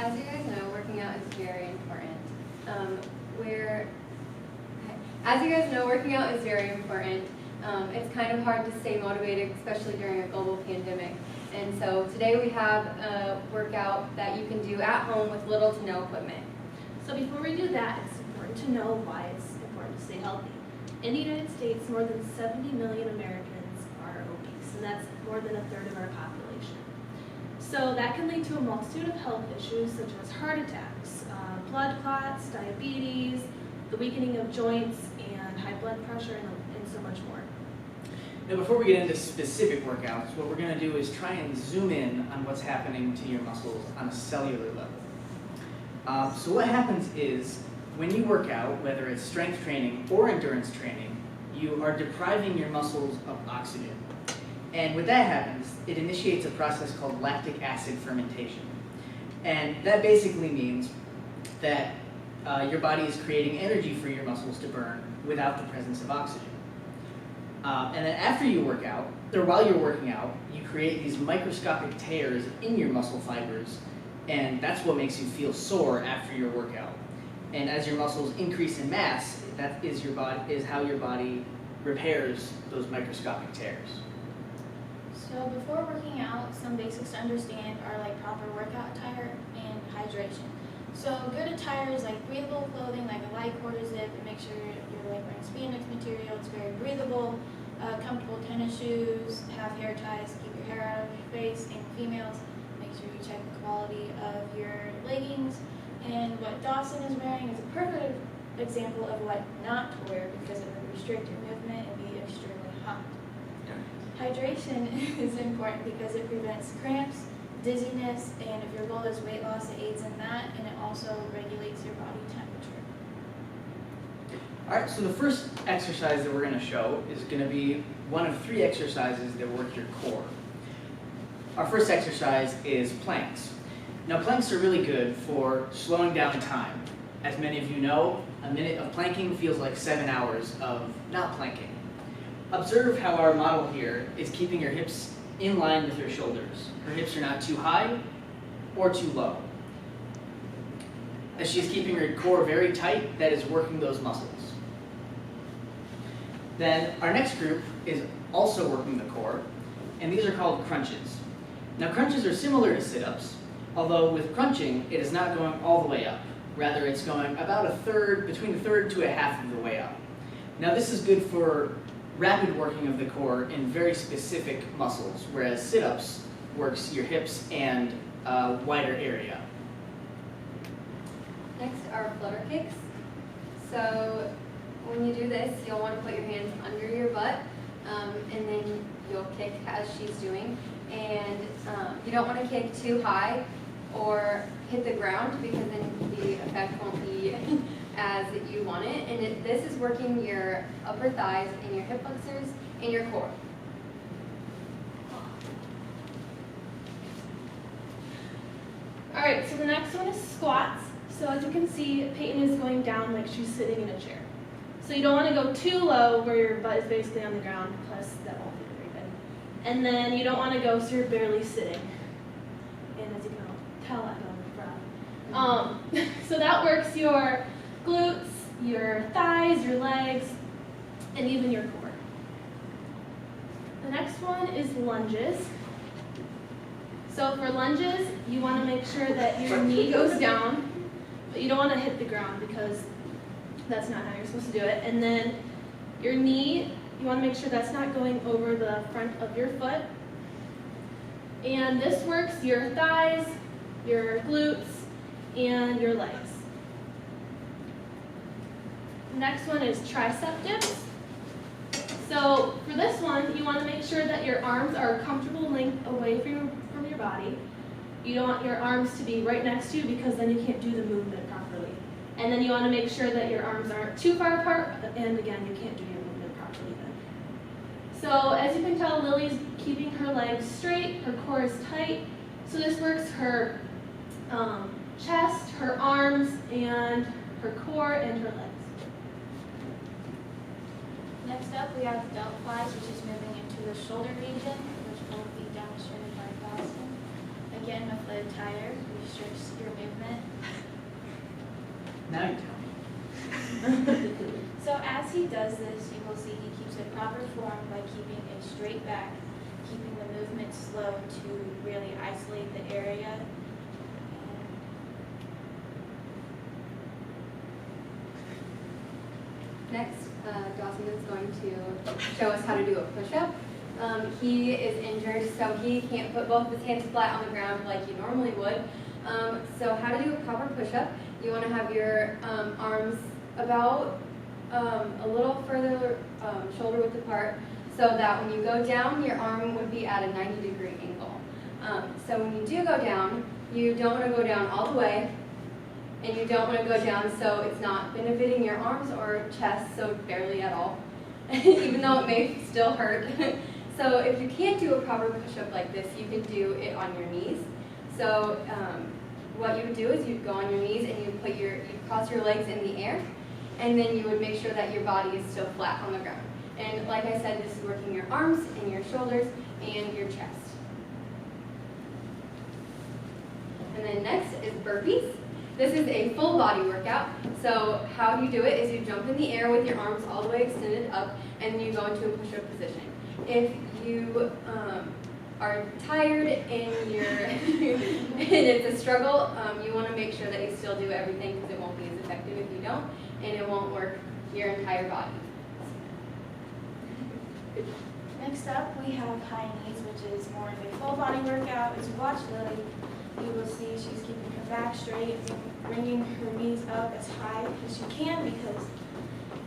As you guys know, working out is very important. It's kind of hard to stay motivated, especially during a global pandemic. And so today we have a workout that you can do at home with little to no equipment. So before we do that, it's important to know why it's important to stay healthy. In the United States, more than 70 million Americans are obese, and that's more than a third of our population. So that can lead to a multitude of health issues such as heart attacks, blood clots, diabetes, the weakening of joints, and high blood pressure, and so much more. Now, before we get into specific workouts, what we're going to do is try and zoom in on what's happening to your muscles on a cellular level. So what happens is, when you work out, whether it's strength training or endurance training, you are depriving your muscles of oxygen. And when that happens, it initiates a process called lactic acid fermentation. And that basically means that your body is creating energy for your muscles to burn without the presence of oxygen. And then after you work out, or while you're working out, you create these microscopic tears in your muscle fibers, and that's what makes you feel sore after your workout. And as your muscles increase in mass, that is how your body repairs those microscopic tears. So before working out, some basics to understand are like proper workout attire and hydration. So good attire is like breathable clothing, like a light quarter zip, and make sure you're like wearing spandex material. It's very breathable. Comfortable tennis shoes, have hair ties, keep your hair out of your face. And females, make sure you check the quality of your leggings. And what Dawson is wearing is a perfect example of what not to wear because it would restrict your movement and be extremely hot. Hydration is important because it prevents cramps, dizziness, and if your goal is weight loss, it aids in that, and it also regulates your body temperature. All right, so the first exercise that we're going to show is going to be one of 3 exercises that work your core. Our first exercise is planks. Now, planks are really good for slowing down time. As many of you know, a minute of planking feels like 7 hours of not planking. Observe how our model here is keeping her hips in line with her shoulders. Her hips are not too high or too low. As she's keeping her core very tight, that is working those muscles. Then our next group is also working the core, and these are called crunches. Now, crunches are similar to sit-ups, although with crunching, it is not going all the way up. Rather, it's going about between a third to a half of the way up. Now, this is good for rapid working of the core in very specific muscles, whereas sit-ups works your hips and a wider area. Next are flutter kicks. So when you do this, you'll want to put your hands under your butt, and then you'll kick as she's doing. And you don't want to kick too high or hit the ground because then the effect won't be as you want it. And this is working your upper thighs and your hip flexors and your core. All right, so the next one is squats. So as you can see, Peyton is going down like she's sitting in a chair. So you don't want to go too low where your butt is basically on the ground, plus that won't be very good. And then you don't want to go so you're barely sitting. And as you can all tell, I'm out of breath. So that works your glutes, your thighs, your legs, and even your core. The next one is lunges. So for lunges, you want to make sure that your knee goes down, but you don't want to hit the ground because that's not how you're supposed to do it. And then your knee, you want to make sure that's not going over the front of your foot. And this works your thighs, your glutes, and your legs. The next one is tricep dips. So for this one, you want to make sure that your arms are a comfortable length away from your body. You don't want your arms to be right next to you because then you can't do the movement properly. And then you want to make sure that your arms aren't too far apart, and again, you can't do your movement properly then. So as you can tell, Lily's keeping her legs straight, her core is tight. So this works her chest, her arms, and her core and her legs. Next up, we have delt flies, which is moving into the shoulder region, which will be demonstrated by Dawson. Again, with the the tire restricts your movement. Now you tell me. So as he does this, you will see he keeps a proper form by keeping a straight back, keeping the movement slow to really isolate the area. Next, Dawson is going to show us how to do a push-up. He is injured, so he can't put both of his hands flat on the ground like he normally would. So how to do a proper push-up, you want to have your arms about a little further shoulder width apart, so that when you go down, your arm would be at a 90-degree angle. So when you do go down, you don't want to go down all the way, and you don't want to go down so it's not benefiting your arms or chest, so barely at all, even though it may still hurt. So if you can't do a proper push-up like this, you can do it on your knees. So what you would do is you'd go on your knees and you'd cross your legs in the air, and then you would make sure that your body is still flat on the ground. And like I said, this is working your arms and your shoulders and your chest. And then next is burpees. This is a full body workout. So how you do it is you jump in the air with your arms all the way extended up, and you go into a push-up position. If you are tired and and it's a struggle, you want to make sure that you still do everything, because it won't be as effective if you don't, and it won't work your entire body. Next up, we have high knees, which is more of a full body workout. As you watch Lily, you will see she's keeping her back straight, bringing her knees up as high as you can, because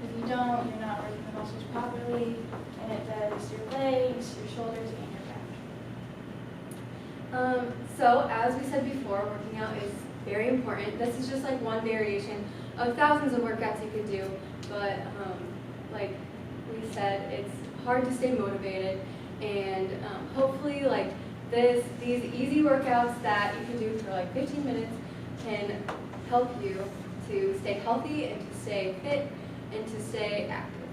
if you don't, you're not working the muscles properly, and it does your legs, your shoulders, and your back. So as we said before, working out is very important. This is just like one variation of thousands of workouts you could do, but like we said, it's hard to stay motivated, and hopefully like these easy workouts that you can do for like 15 minutes can help you to stay healthy and to stay fit and to stay active.